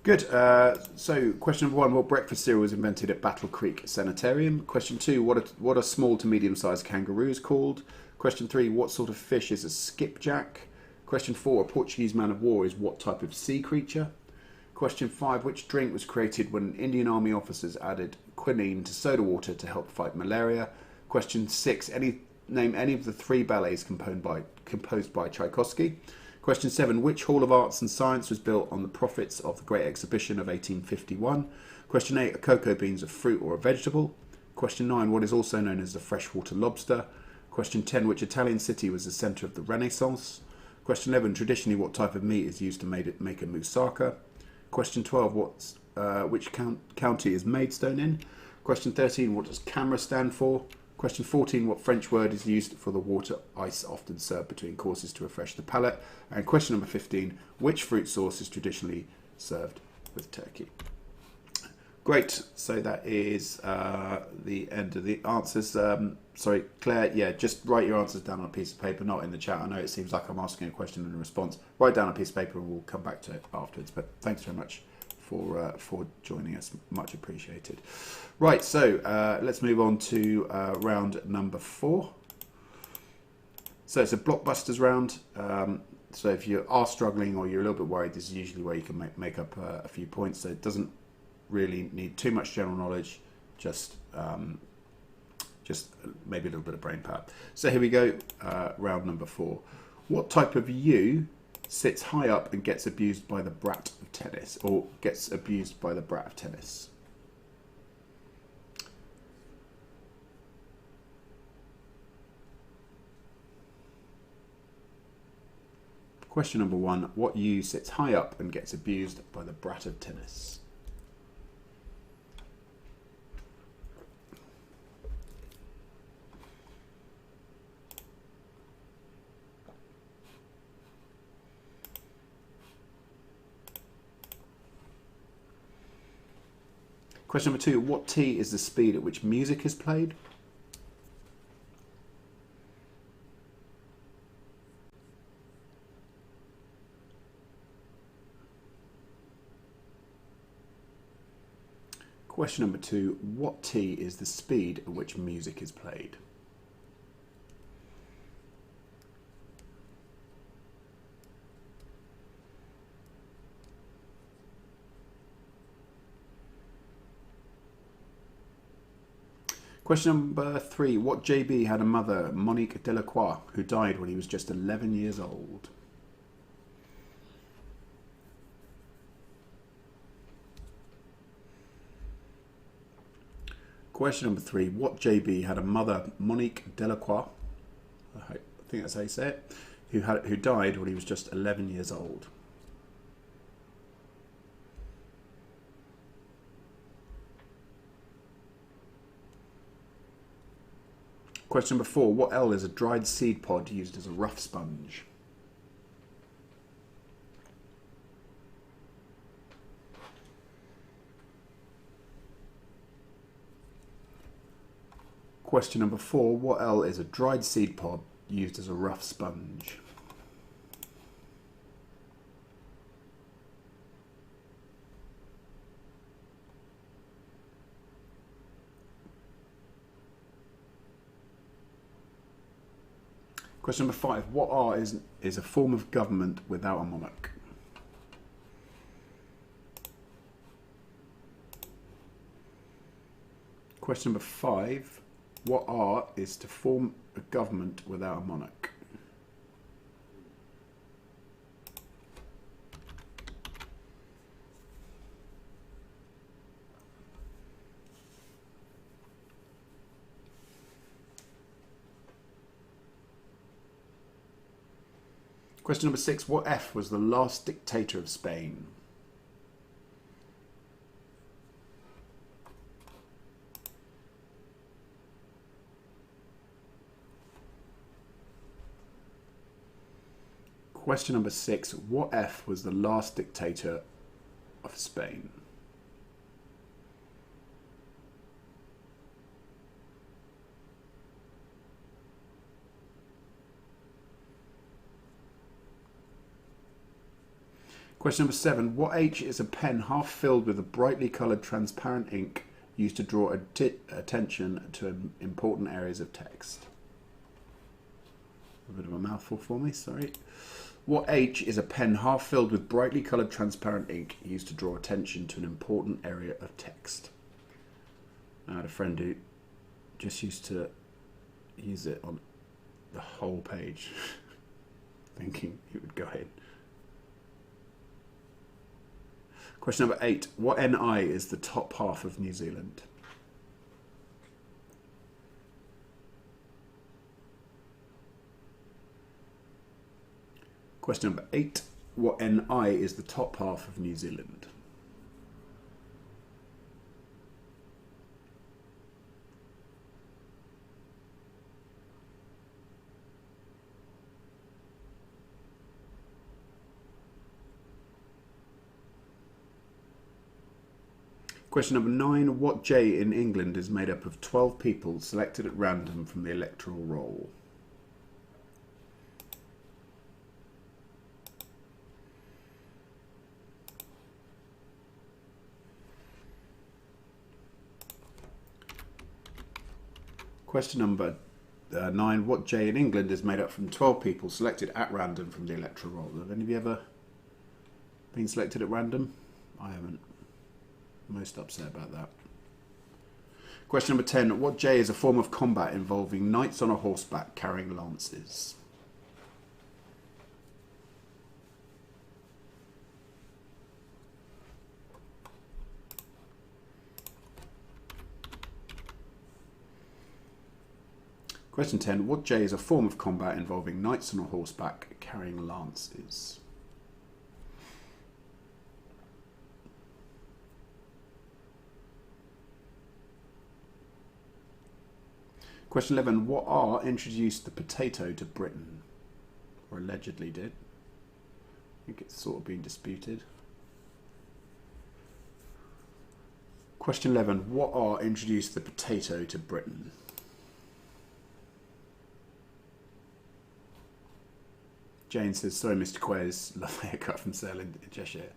A: Good. So question number 1, what breakfast cereal was invented at Battle Creek Sanitarium? Question 2, what are small to medium-sized kangaroos called? Question 3, what sort of fish is a skipjack? Question 4, a Portuguese man of war is what type of sea creature? Question 5, which drink was created when Indian Army officers added quinine to soda water to help fight malaria? Question 6, name any of the 3 ballets composed by Tchaikovsky? Question 7, which Hall of Arts and Science was built on the profits of the Great Exhibition of 1851? Question 8, are cocoa beans a fruit or a vegetable? Question 9, what is also known as the freshwater lobster? Question 10, which Italian city was the centre of the Renaissance? Question 11, traditionally what type of meat is used to make a moussaka? Question 12, which county is Maidstone in? Question 13, what does CAMRA stand for? Question 14, what French word is used for the water ice often served between courses to refresh the palate? And question number 15, which fruit sauce is traditionally served with turkey? Great, so that is the end of the answers. Sorry, Claire, yeah, just write your answers down on a piece of paper, not in the chat. I know it seems like I'm asking a question and a response. Write down a piece of paper and we'll come back to it afterwards. But thanks very much for joining us, much appreciated. Right, so let's move on to round number 4. So it's a blockbusters round. So if you are struggling or you're a little bit worried, this is usually where you can make up a few points. So it doesn't really need too much general knowledge, just maybe a little bit of brain power. So here we go, round number 4. What type of ewe sits high up and gets abused by the brat of tennis, or gets abused by the brat of tennis? Question number 1, what ewe sits high up and gets abused by the brat of tennis? Question number 2, what t is the speed at which music is played? Question number 2. What T is the speed at which music is played? Question number 3. What JB had a mother, Monique Delacroix, who died when he was just 11 years old? Question number 3. What JB had a mother, Monique Delacroix, I think that's how you say it, who died when he was just 11 years old? Question number 4. What L is a dried seed pod used as a rough sponge? Question number 4. What L is a dried seed pod used as a rough sponge? Question number 5. What R is a form of government without a monarch? Question number 5. What R is to form a government without a monarch? Question number 6. What F was the last dictator of Spain? Question number 6. What F was the last dictator of Spain? Question number 7. What H is a pen half filled with a brightly coloured transparent ink used to draw attention to important areas of text? A bit of a mouthful for me, sorry. What H is a pen half filled with brightly coloured transparent ink used to draw attention to an important area of text? I had a friend who just used to use it on the whole page, thinking it would go in. Question number 8. What NI is the top half of New Zealand? Question number 8. What NI is the top half of New Zealand? Question number 9. What J in England is made up of 12 people selected at random from the electoral roll? Question number 9. What J in England is made up from 12 people selected at random from the electoral roll? Have any of you ever been selected at random? I haven't. Most upset about that. Question number 10. What J is a form of combat involving knights on a horseback carrying lances? Question 10. What J is a form of combat involving knights on a horseback carrying lances? Question 11. What R introduced the potato to Britain? Or allegedly did. I think it's sort of been disputed. Question 11. What R introduced the potato to Britain? Jane says, sorry Mr. Quez, love the haircut from Sale in Cheshire.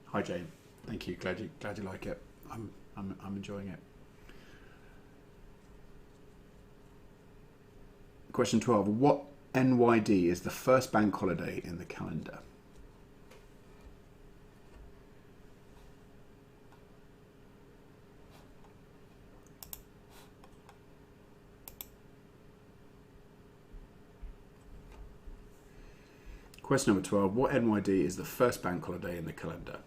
A: Hi Jane, thank you, glad you like it. I'm I'm enjoying it. Question 12. What NYD is the first bank holiday in the calendar? Question number 12. What NYD is the first bank holiday in the calendar?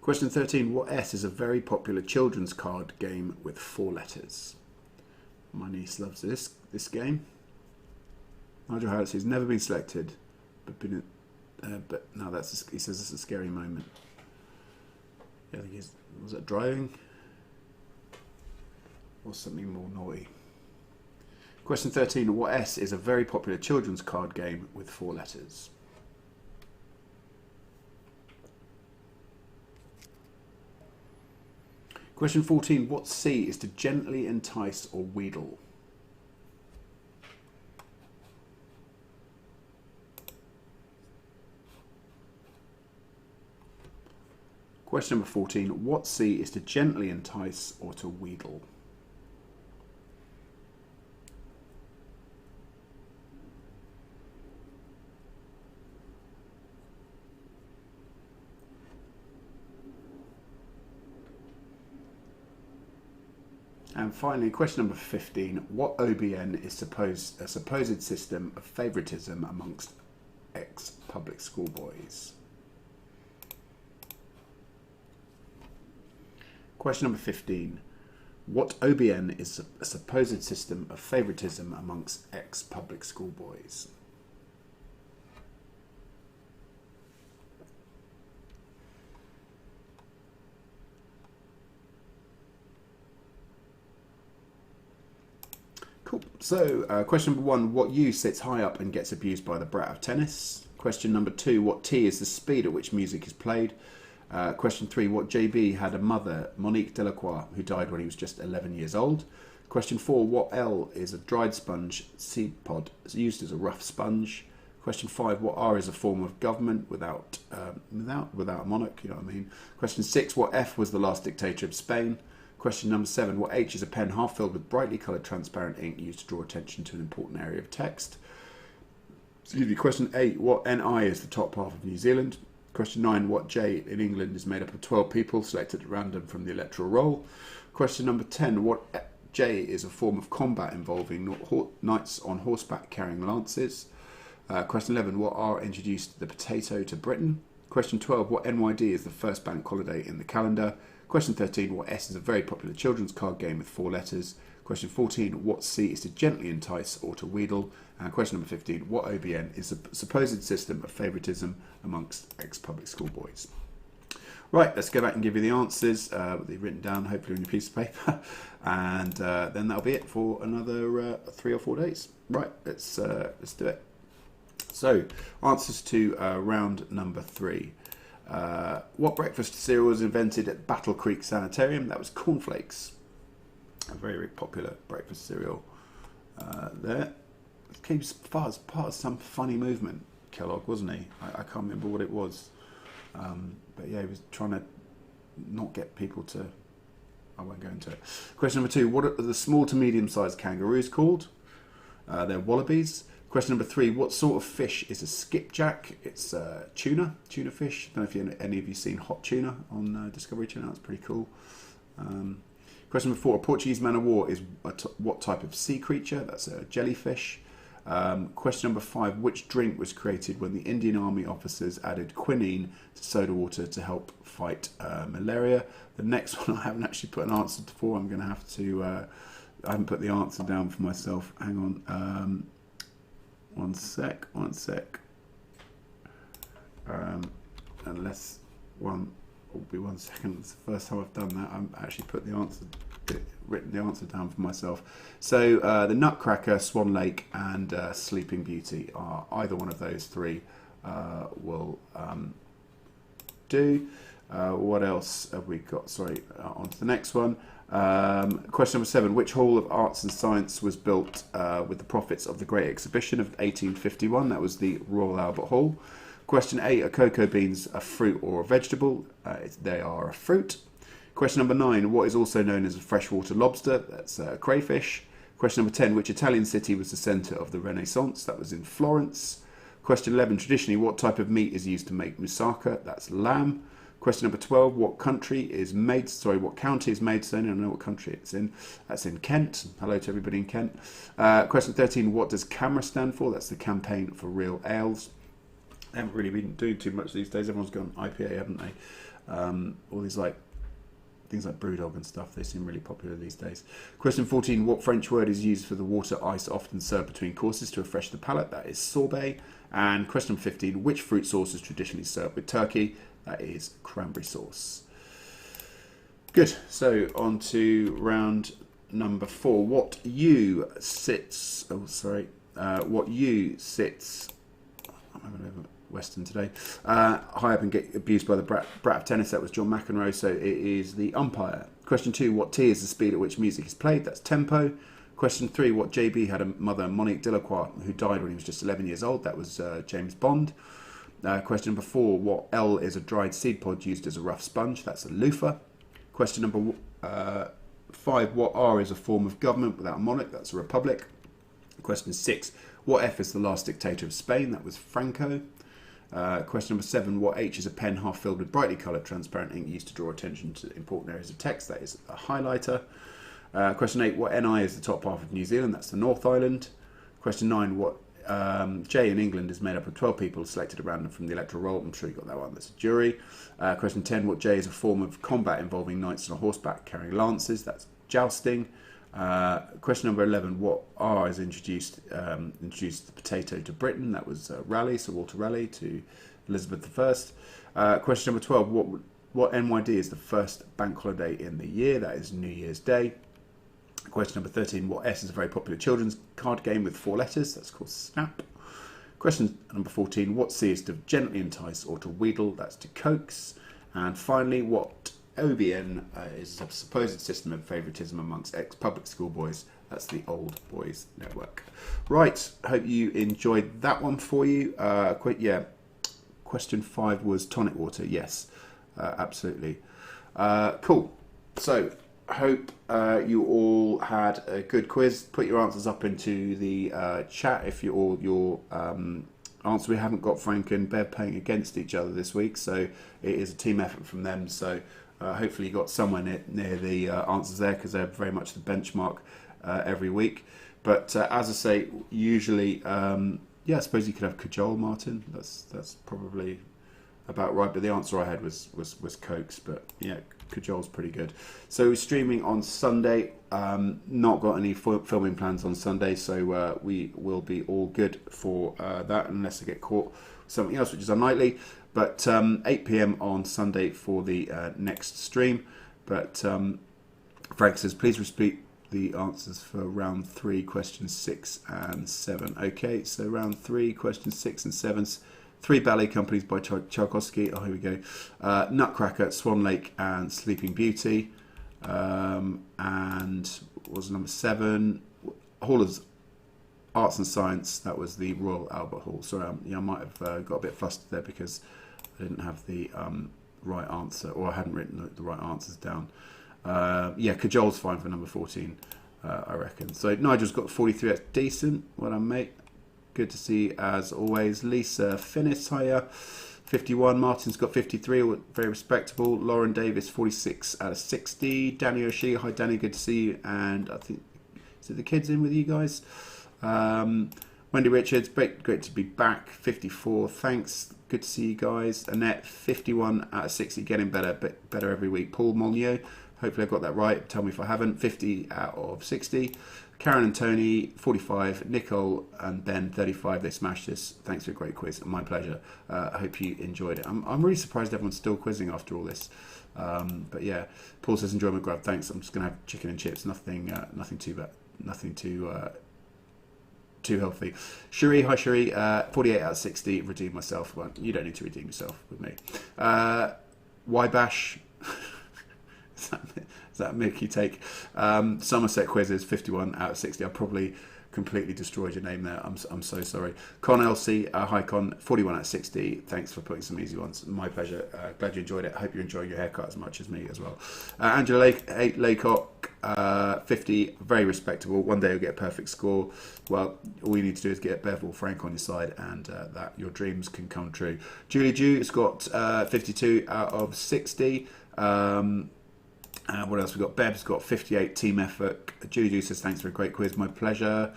A: Question 13. What S is a very popular children's card game with 4 letters? My niece loves this game. Nigel Harris has never been selected, but no, he says it's a scary moment. Yeah, I think was that driving? Or something more naughty? Question 13. What S is a very popular children's card game with 4 letters? Question 14. What C is to gently entice or wheedle? Question number 14. What C is to gently entice or to wheedle? And finally, question number 15. What OBN is a supposed system of favouritism amongst ex-public school boys? Question number 15. What OBN is a supposed system of favouritism amongst ex-public school boys? Cool. So, question number 1. What U sits high up and gets abused by the brat of tennis? Question number 2. What T is the speed at which music is played? Question 3. What JB had a mother, Monique Delacroix, who died when he was just 11 years old? Question 4. What L is a dried sponge seed pod used as a rough sponge? Question 5. What R is a form of government without a monarch? You know what I mean? Question 6. What F was the last dictator of Spain? Question number 7. What H is a pen half filled with brightly coloured transparent ink used to draw attention to an important area of text? Excuse me. Question 8. What NI is the top half of New Zealand? Question 9. What J in England is made up of 12 people selected at random from the electoral roll? Question number 10. What J is a form of combat involving knights on horseback carrying lances? Question 11. What R introduced the potato to Britain? Question 12. What NYD is the first bank holiday in the calendar? Question 13. What S is a very popular children's card game with 4 letters? Question 14. What C is to gently entice or to wheedle? And question number 15. What OBN is a supposed system of favouritism amongst ex-public school boys? Right, let's go back and give you the answers. They've written down, hopefully on your piece of paper. And then that'll be it for another 3 or 4 days. Right, let's do it. So, answers to round number 3. What breakfast cereal was invented at Battle Creek Sanitarium? That was cornflakes. A very, very popular breakfast cereal there. He was part of some funny movement, Kellogg, wasn't he? I can't remember what it was. But yeah, he was trying to not get people to... I won't go into it. Question number 2. What are the small to medium-sized kangaroos called? They're wallabies. Question number 3. What sort of fish is a skipjack? It's tuna fish. I don't know if any of you seen Hot Tuna on Discovery Channel. That's pretty cool. Question number 4. A Portuguese man of war is what type of sea creature? That's a jellyfish. Question number 5. Which drink was created when the Indian Army officers added quinine to soda water to help fight malaria? The next one I haven't actually put an answer for. I'm going to have to... I haven't put the answer down for myself. Hang on. One sec. Unless one will be 1 second. It's the first time I've done that. I've actually written the answer down for myself. So the Nutcracker, Swan Lake, and Sleeping Beauty are either one of those 3 will do. What else have we got? Sorry, on to the next one. Question number 7. Which Hall of Arts and Science was built with the profits of the Great Exhibition of 1851? That was the Royal Albert Hall. Question 8. Are cocoa beans a fruit or a vegetable? They are a fruit. Question number 9. What is also known as a freshwater lobster? That's crayfish. Question number 10. Which Italian city was the centre of the Renaissance? That was in Florence. Question 11. Traditionally, what type of meat is used to make moussaka? That's lamb. Question number 12. What county is Maidstone? I don't know what country it's in. That's in Kent. Hello to everybody in Kent. Question 13. What does CAMRA stand for? That's the Campaign for Real Ales. They haven't really been doing too much these days. Everyone's gone IPA, haven't they? All these things like Brewdog and stuff, they seem really popular these days. Question 14. What French word is used for the water ice often served between courses to refresh the palate? That is sorbet. And question 15. Which fruit sauce is traditionally served with turkey? That is cranberry sauce. Good. So on to round number 4. What you sits... what you sits... I'm having a Western today. High up and get abused by the brat of tennis. That was John McEnroe. So it is the umpire. Question 2. What T is the speed at which music is played? That's tempo. Question 3. What JB had a mother, Monique Delacroix, who died when he was just 11 years old? That was James Bond. Question number 4. What L is a dried seed pod used as a rough sponge? That's a loofah. Question number 5. What R is a form of government without a monarch? That's a republic. Question 6. What F is the last dictator of Spain? That was Franco. Question number 7. What H is a pen half filled with brightly coloured transparent ink used to draw attention to important areas of text? That is a highlighter. Question 8. What NI is the top half of New Zealand? That's the North Island. Question 9. What J in England is made up of 12 people selected at random from the electoral roll? I'm sure you got that one. That's a jury. Question 10. What J is a form of combat involving knights on a horseback carrying lances? That's jousting. Question number 11. What R is introduced the potato to Britain? That was Raleigh, Sir Walter Raleigh to Elizabeth I. Question number 12. What NYD is the first bank holiday in the year? That is New Year's Day. Question number 13. What S is a very popular children's card game with 4 letters? That's called Snap. Question number 14. What C is to gently entice or to wheedle? That's to coax. And finally, what OBN is a supposed system of favouritism amongst ex-public school boys? That's the Old Boys Network. Right, hope you enjoyed that one for you. Question 5 was tonic water. Yes, absolutely. Cool. So, hope you all had a good quiz. Put your answers up into the chat if your answer. We haven't got Frank and Bev playing against each other this week, so it is a team effort from them. So hopefully you got somewhere near the answers there, because they're very much the benchmark every week. But as I say, usually, I suppose you could have cajole, Martin. That's probably about right. But the answer I had was Cokes. But yeah, cajole's pretty good. So we're streaming on Sunday. Not got any filming plans on Sunday, so we will be all good for that, unless I get caught with something else, which is unlikely. But 8 p.m. on Sunday for the next stream. But Frank says, please repeat the answers for round 3, questions 6 and 7. Okay, so round 3, questions 6 and 7. 3 ballet companies by Tchaikovsky. Oh, here we go. Nutcracker, Swan Lake, and Sleeping Beauty. And what was number 7? Hall of Arts and Science. That was the Royal Albert Hall. Sorry, I might have got a bit flustered there because I didn't have the right answer, or I hadn't written the right answers down. Cajole's fine for number 14, I reckon. So Nigel's got 43. That's decent. Well done, mate. Good to see as always. Lisa Finnis, hiya. 51. Martin's got 53. Very respectable. Lauren Davis, 46 out of 60. Danny O'Shea, hi Danny. Good to see you. And I think, is it the kids in with you guys? Wendy Richards, great to be back. 54. Thanks. Good to see you guys. Annette, 51 out of 60. Getting better every week. Paul Molyneux. Hopefully I got that right. Tell me if I haven't. 50 out of 60. Karen and Tony, 45. Nicole and Ben, 35. They smashed this. Thanks for a great quiz. My pleasure. I hope you enjoyed it. I'm really surprised everyone's still quizzing after all this. But yeah, Paul says enjoy my grub. Thanks. I'm just going to have chicken and chips. Nothing too bad. Nothing too healthy. Cherie, hi Cherie. 48 out of 60. Redeem myself. Well, you don't need to redeem yourself with me. Why bash? Is Is that a Mickey take? Somerset quizzes 51 out of 60. I probably completely destroyed your name there. I'm so sorry. Con Elsie, hi Con, 41 out of 60. Thanks for putting some easy ones. My pleasure. Glad you enjoyed it. I hope you're enjoying your haircut as much as me as well. Angela Laycock, 50, very respectable. One day you'll get a perfect score. Well, all you need to do is get Bev or Frank on your side, and that your dreams can come true. Julie Jew has got 52 out of 60. What else we got? Beb's got 58, team effort. Julie Jew says thanks for a great quiz, my pleasure.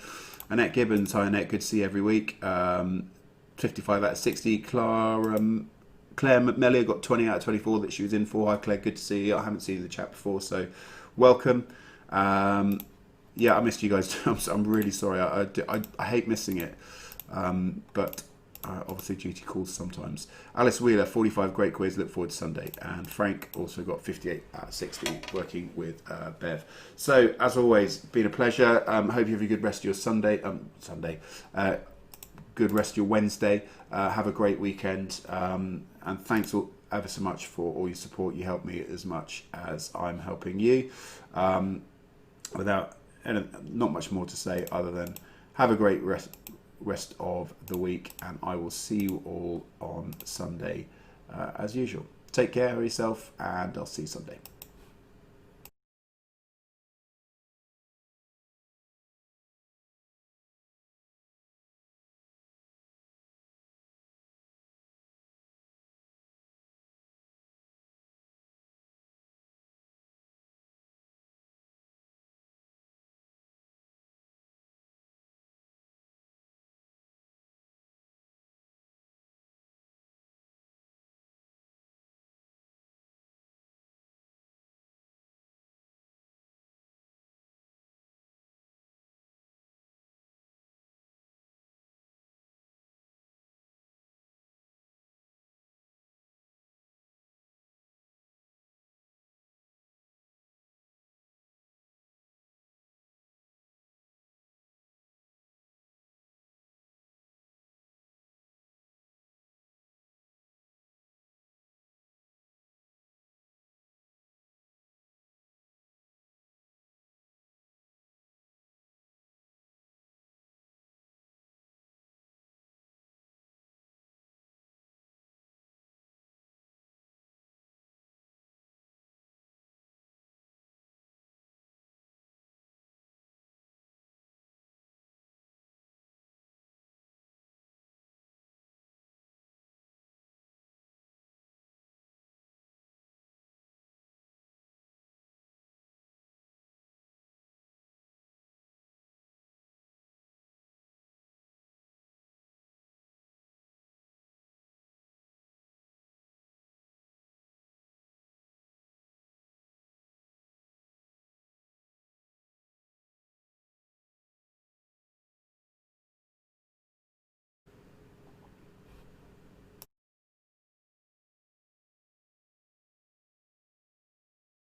A: Annette Gibbons, hi Annette, good to see you every week. 55 out of 60. Claire McMellia got 20 out of 24 that she was in for. Hi Claire, good to see you. I haven't seen the chat before, so welcome. Yeah, I missed you guys too. I'm really sorry. I hate missing it, but obviously duty calls sometimes. Alice Wheeler, 45, great quiz, look forward to Sunday. And Frank also got 58 out of 60 working with Bev. So as always, been a pleasure. Hope you have a good rest of your Sunday. Good rest of your Wednesday. Have a great weekend, and thanks ever so much for all your support. You help me as much as I'm helping you. Not much more to say other than have a great rest of the week, and I will see you all on Sunday as usual. Take care of yourself, and I'll see you Sunday.